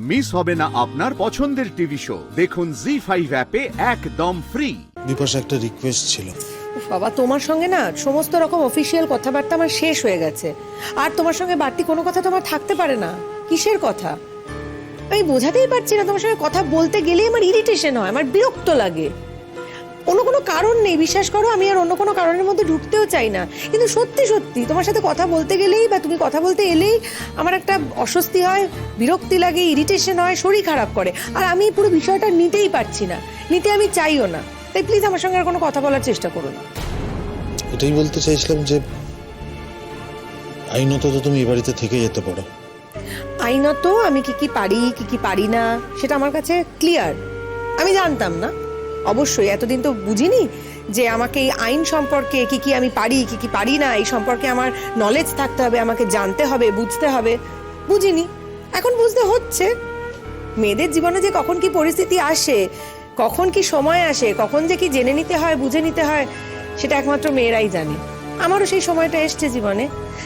Miss হবে না আপনার পছন্দের টিভি শো। দেখুন জি5 অ্যাপে একদম ফ্রি। বিপাশা, একটা রিকোয়েস্ট ছিল। বাবা, তোমার সঙ্গে না সমস্ত রকম অফিসিয়াল কথাবার্তা আমার শেষ হয়ে গেছে। আর তোমার সঙ্গে বাড়তি কোনো কথা তোমার থাকতে পারে না। কিসের কথা আমি বোঝাতেই পারছি না। তোমার সঙ্গে কথা বলতে গেলেই আমার ইরিটেশন হয়, আমার বিরক্ত লাগে। অন্য কোনো কারণ নেই, বিশ্বাস করো। আমি আর অন্য কোনো কারণের মধ্যে ঢুকতেও চাই না, কিন্তু সত্যি সত্যি তোমার সাথে কথা বলতে গেলেই বা তুমি কথা বলতে এলেই আমার একটা অস্বস্তি হয়, বিরক্তি লাগে, ইরিটেশন হয়, শরীর খারাপ করে। আর আমি পুরো বিষয়টা নিতেই পারছি না, নিতে আমি চাইও না। তাই প্লিজ আমার সঙ্গে আর কোনো কথা বলার চেষ্টা করো না। এটাই বলতে চাইছিলাম যে আইনত তো তুমি এ বাড়িতে থেকে যেতে পারো। আইনত আমি কি কি পারি কি কি পারি না সেটা আমার কাছে ক্লিয়ার। আমি জানতাম না, অবশ্যই এতদিন তো বুঝিনি যে আমাকে এই আইন সম্পর্কে কি কি আমি পারি কি কি পারি না এই সম্পর্কে আমার নলেজ থাকতে হবে, আমাকে জানতে হবে, বুঝতে হবে। বুঝিনি, এখন বুঝতে হচ্ছে। মেয়েদের জীবনে যে কখন কি পরিস্থিতি আসে, কখন কি সময় আসে, কখন যে কি জেনে নিতে হয়, বুঝে নিতে হয়, সেটা একমাত্র মেয়েরাই জানে। আমারও সেই সময়টা এসছে জীবনে।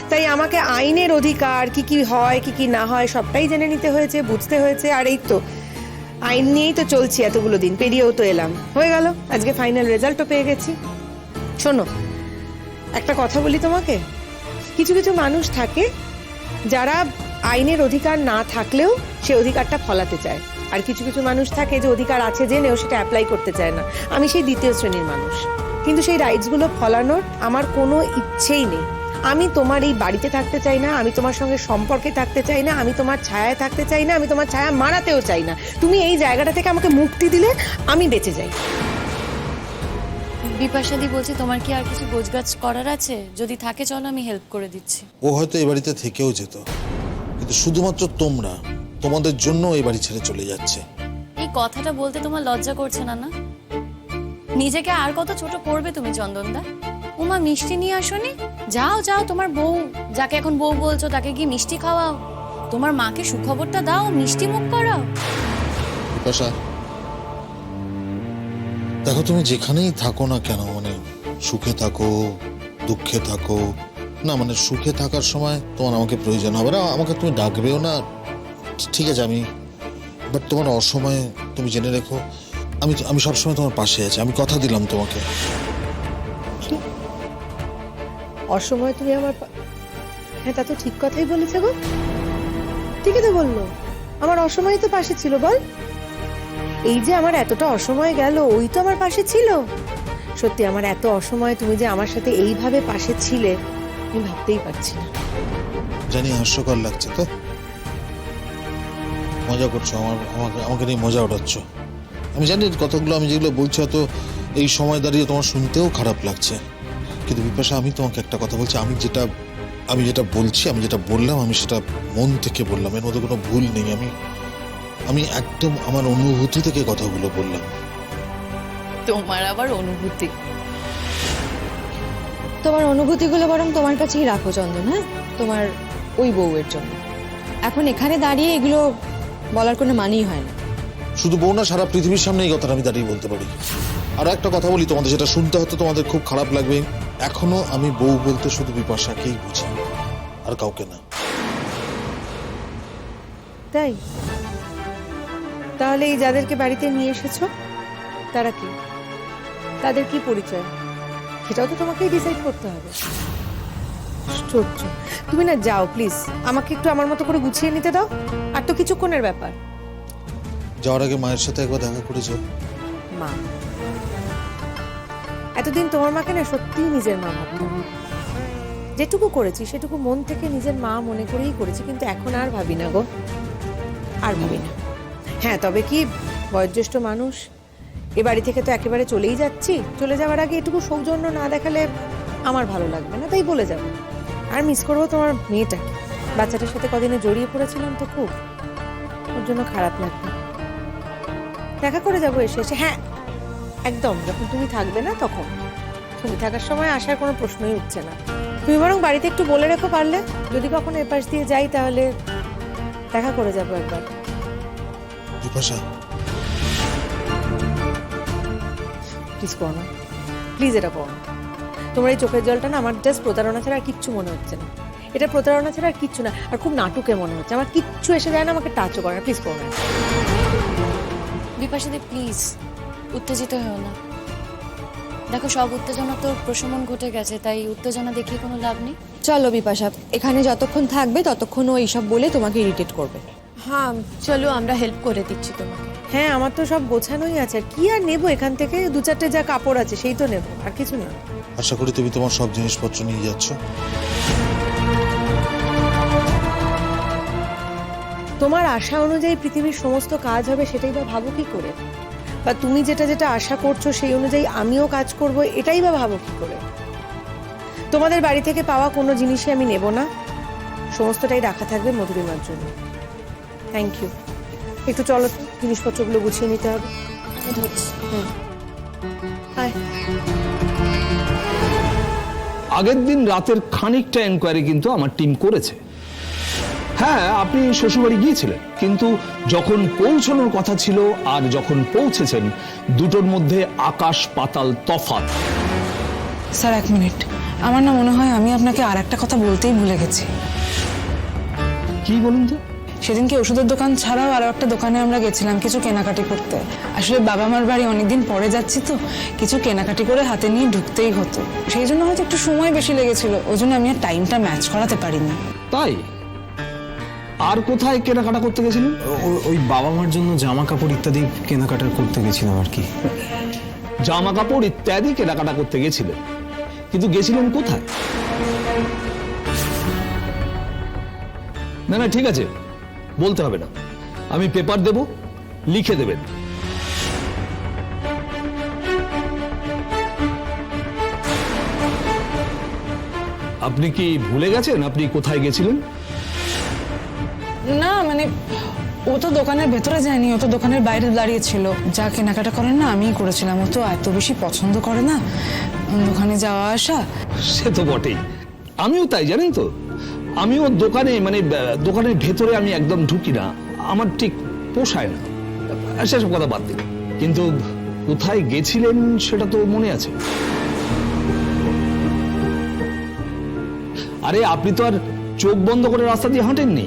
তাই আমাকে আইনের অধিকার কি কি হয় কি কি না হয় সবটাই জেনে নিতে হয়েছে, বুঝতে হয়েছে। আর এই তো আইন নিয়েই তো চলছি এতগুলো দিন, পেরিয়েও তো এলাম, হয়ে গেল, আজকে ফাইনাল রেজাল্টও পেয়ে গেছি। শোনো, একটা কথা বলি তোমাকে, কিছু কিছু মানুষ থাকে যারা আইনের অধিকার না থাকলেও সে অধিকারটা ফলাতে চায়, আর কিছু কিছু মানুষ থাকে যে অধিকার আছে জেনেও সেটা অ্যাপ্লাই করতে চায় না। আমি সেই দ্বিতীয় শ্রেণীর মানুষ, কিন্তু সেই রাইটসগুলো ফলানোর আমার কোনো ইচ্ছেই নেই। আমি তোমার এই বাড়িতে থাকতে চাই না, আমি তোমার সঙ্গে সম্পর্কে থাকতে চাই না, আমি তোমার ছায়ায় থাকতে চাই না, আমি তোমার ছায়া মারাতেও চাই না। তুমি এই জায়গাটা থেকে আমাকে মুক্তি দিলে আমি বেঁচে যাই। বিপাশাদি বলছি, তোমার কি আর কিছু গোছগাছ করার আছে? যদি থাকে চলো, আমি হেল্প করে দিচ্ছি। ও হয়তো এ বাড়িতে থেকেও যেত, কিন্তু শুধুমাত্র তোমরা, তোমাদের জন্য এই বাড়ি ছেড়ে চলে যাচ্ছে। এই কথাটা বলতে তোমার লজ্জা করছে না? না, নিজেকে আর কত ছোট করবে তুমি চন্দনদা? উমা, মিষ্টি নিয়ে আসোনি? যাও যাও, তোমার বউ, যাকে এখন বউ বলছো, তাকে গিয়ে মিষ্টি খাওয়াও। তোমার মাকে সুখবরটা দাও, মিষ্টি মুখ করাও। বিপাশা, দেখো, তুমি যেখানেই থাকো না কেন, মানে সুখে থাকো দুঃখে থাকো না, মানে সুখে থাকার সময় তোমার আমাকে প্রয়োজন হবে না, আমাকে তুমি ডাকবেও না, ঠিক আছে, আমি, বাট তোমার অসময়ে তুমি জেনে রেখো আমি সবসময় তোমার পাশে আছি, আমি কথা দিলাম তোমাকে। অসময় তুমি আমার হ্যাঁ, তা তো ঠিক কথাই বলেছে গো, ঠিকই তো বললো। আমার অসময় তো পাশে ছিল, বল। এই যে আমার এতটা অসময় গেল, ওই তো আমার পাশে ছিল। সত্যি আমার এত অসময়ে তুমি যে আমার সাথে এইভাবে পাশে ছিলে আমি ভাবতেই পারছি না। জানি হাস্যকর লাগছে, তো মজা করছো, আমাকে নিয়ে মজা ওঠাচ্ছ। আমি জানি কথাগুলো আমি যেগুলো বলছি হয়তো এই সময় দাঁড়িয়ে তোমার শুনতেও খারাপ লাগছে, কিন্তু বিপাশা, আমি তোমাকে একটা কথা বলছি, আমি যেটা বলছি, আমি যেটা বললাম, আমি সেটা মন থেকে বললাম, এর মধ্যে কোনো ভুল নেই। আমি একদম আমার অনুভূতি থেকে কথাগুলো বললাম। তোমার আবার অনুভূতি? তোমার অনুভূতিগুলো বরং তোমার কাছেই রাখো চন্দন, হ্যাঁ, তোমার ওই বউয়ের জন্য। এখন এখানে দাঁড়িয়ে এগুলো বলার কোনো মানেই হয় না। শুধু বউ না, সারা পৃথিবীর সামনে এই কথাটা আমি দাঁড়িয়ে বলতে পারি। আর একটা কথা বলি তোমাদের, যেটা শুনতে হয়তো তোমাদের খুব খারাপ লাগবে, এখনো আমি বউ বলতে শুধু বিপাশাকেই বুঝি, আর কাউকে না। তাই তাহলে এই যাদেরকে বাড়িতে নিয়ে এসেছো তারা কি, তাদের কি পরিচয়, সেটাও তো তোমাকেই ডিসাইড করতে হবে। আশ্চর্য। তুমি না যাও প্লিজ, আমাকে একটু আমার মতো করে গুছিয়ে নিতে দাও। আর তো কিছুক্ষণের ব্যাপার। যাওয়ার আগে মায়ের সাথে একবার দেখা করেছো? মা, এতদিন তোমার মাকে না সত্যিই নিজের মা ভাবতাম। যেটুকু করেছি সেটুকু মন থেকে নিজের মা মনে করেই করেছি, কিন্তু এখন আর ভাবি না গো, আর ভাবি না। হ্যাঁ, তবে কি, বয়োজ্যেষ্ঠ মানুষ, এ বাড়ি থেকে তো একেবারে চলেই যাচ্ছি, চলে যাওয়ার আগে এটুকু সৌজন্য না দেখালে আমার ভালো লাগবে না, তাই বলে যাবো। আর মিস করবো তোমার মেয়েটাকে, বাচ্চাটার সাথে কদিনে জড়িয়ে পড়েছিলাম তো খুব, ওর জন্য খারাপ লাগবে। দেখা করে যাবো এসে এসে, হ্যাঁ একদম, যখন তুমি থাকবে না তখন। তুমি থাকার সময় আসার কোনো প্রশ্নই উঠছে না। তুমি বরং বাড়িতে একটু বলে রেখো, পারলে যদি কখনো এপাশ দিয়ে যাই তাহলে দেখা করে যাবো একবার। বিপাশা, প্লিজ করো না, প্লিজ এটা করো না। তোমার এই চোখের জলটা না আমার জাস্ট প্রতারণা ছাড়া আর কিচ্ছু মনে হচ্ছে না। এটা প্রতারণা ছাড়া আর কিচ্ছু না। আর খুব নাটকে মনে হচ্ছে, আমার কিচ্ছু এসে যায় না, আমাকে টাচও করে না, প্লিজ করো না। বিপাশাদি প্লিজ উত্তেজিত হও না। দেখো সব উত্তেজনা তো প্রশমন ঘটে গেছে, তাই উত্তেজনা দেখিয়ে কোনো লাভ নেই। চলো বিপাশা, এখানে যতক্ষণ থাকবে ততক্ষণ ও এইসব বলে তোমাকে ইরিটেট করবে। হ্যাঁ চলো, আমরা হেল্প করে দিচ্ছি তোমাকে। হ্যাঁ, আমার তো সব গোছানোই আছে, আর কি আর নেবো এখান থেকে? 2-4টে যা কাপড় আছে সেই তো নেবো, আর কিছু না। আশা করি তুমি তোমার সব জিনিসপত্র নিয়ে যাচ্ছ। তোমার আশা অনুযায়ী পৃথিবীর সমস্ত কাজ হবে সেটাই বা ভাবো কি করে? বা তুমি যেটা যেটা আশা করছো সেই অনুযায়ী আমিও কাজ করব, এটাই বা ভাবো কি করে? তোমাদের বাড়ি থেকে পাওয়া কোনো জিনিসই আমি নেব না, সমস্তটাই রাখা থাকবে মধুরিমার জন্য। Thank you. একটু চলো তো, জিনিসপত্রগুলো গুছিয়ে নিতে হবে। হাই। আগের দিন রাতের খানিকটা এনকোয়ারি কিন্তু আমার টিম করেছে। হ্যাঁ, আপনি শ্বশুরবাড়ি গিয়েছিলেন, কিন্তু যখন পৌঁছানোর কথা ছিল আর যখন পৌঁছেছেন দুটোর মধ্যে আকাশ পাতাল তফাৎ। স্যার 1 মিনিট, আমার না মনে হয় আমি আপনাকে আর একটা কথা বলতেই ভুলে গেছি। কি বলুন তো? সেদিনকে ওষুধের দোকান ছাড়াও আরো একটা দোকানে আমরা গেছিলাম কিছু কেনাকাটি করতে। আসলে বাবা মার বাড়ি অনেকদিন পরে যাচ্ছি তো, কিছু কেনাকাটি করে হাতে নিয়ে ঢুকতেই হতো, সেই জন্য হয়তো একটু সময় বেশি লেগেছিল, ওই জন্য আমি আর টাইমটা ম্যাচ করাতে পারিনি। তাই? আর কোথায় কেনাকাটা করতে গেছিলেন? ওই বাবা মার জন্য জামা কাপড় ইত্যাদি কেনাকাটা করতে গেছিলাম আর কি। জামা কাপড় ইত্যাদি কেনাকাটা করতে গেছিলেন, কিন্তু গেছিলেন কোথায়? না না, ঠিক আছে, বলতে হবে না, আমি পেপার দেব, লিখে দেবেন। আপনি কি ভুলে গেছেন আপনি কোথায় গেছিলেন? না মানে ও তো দোকানের ভেতরে যায়নি, ও তো দোকানের বাইরে দাঁড়িয়ে ছিল। যা কেনাকাটা করেন না আমিই করেছিলাম, ও তো এত বেশি পছন্দ করে না দোকানে যাওয়া আসা। সে তো বটেই, আমিও তাই, জানেন তো, আমিও দোকানে মানে দোকানের ভেতরে আমি একদম ঢুকি না, আমার ঠিক পোষায় না। সেসব কথা বাদ দিন, কিন্তু কোথায় গেছিলেন সেটা তো মনে আছে। আরে আপনি তো আর চোখ বন্ধ করে রাস্তা দিয়ে হাঁটেননি।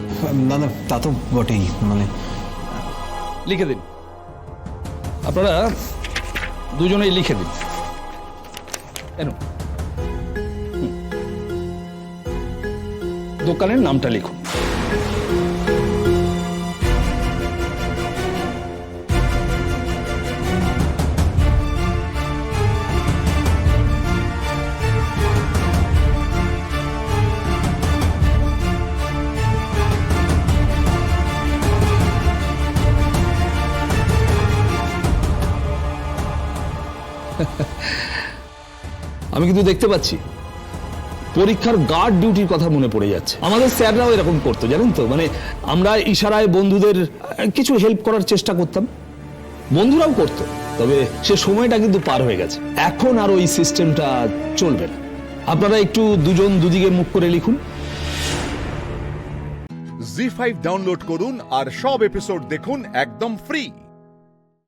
না না, তা তো বটেই, মানে লিখে দিন, আপনারা দুজনেই লিখে দিন। কেন? দোকানের নামটা লিখুন। আমি কিন্তু দেখতে পাচ্ছি পরীক্ষার গার্ড ডিউটির কথা মনে পড়ে যাচ্ছে। আমাদের স্যাররাও এরকম করতো, জানেন তো, মানে আমরা ইশারায় বন্ধুদের কিছু হেল্প করার চেষ্টা করতাম, বন্ধুরাও করতো, তবে সে সময়টা কিন্তু পার হয়ে গেছে। এখন আর ওই সিস্টেমটা চলবে না। আপনারা একটু দুজন দুদিকে মুখ করে লিখুন। জি5 ডাউনলোড করুন আর সব এপিসোড দেখুন একদম ফ্রি।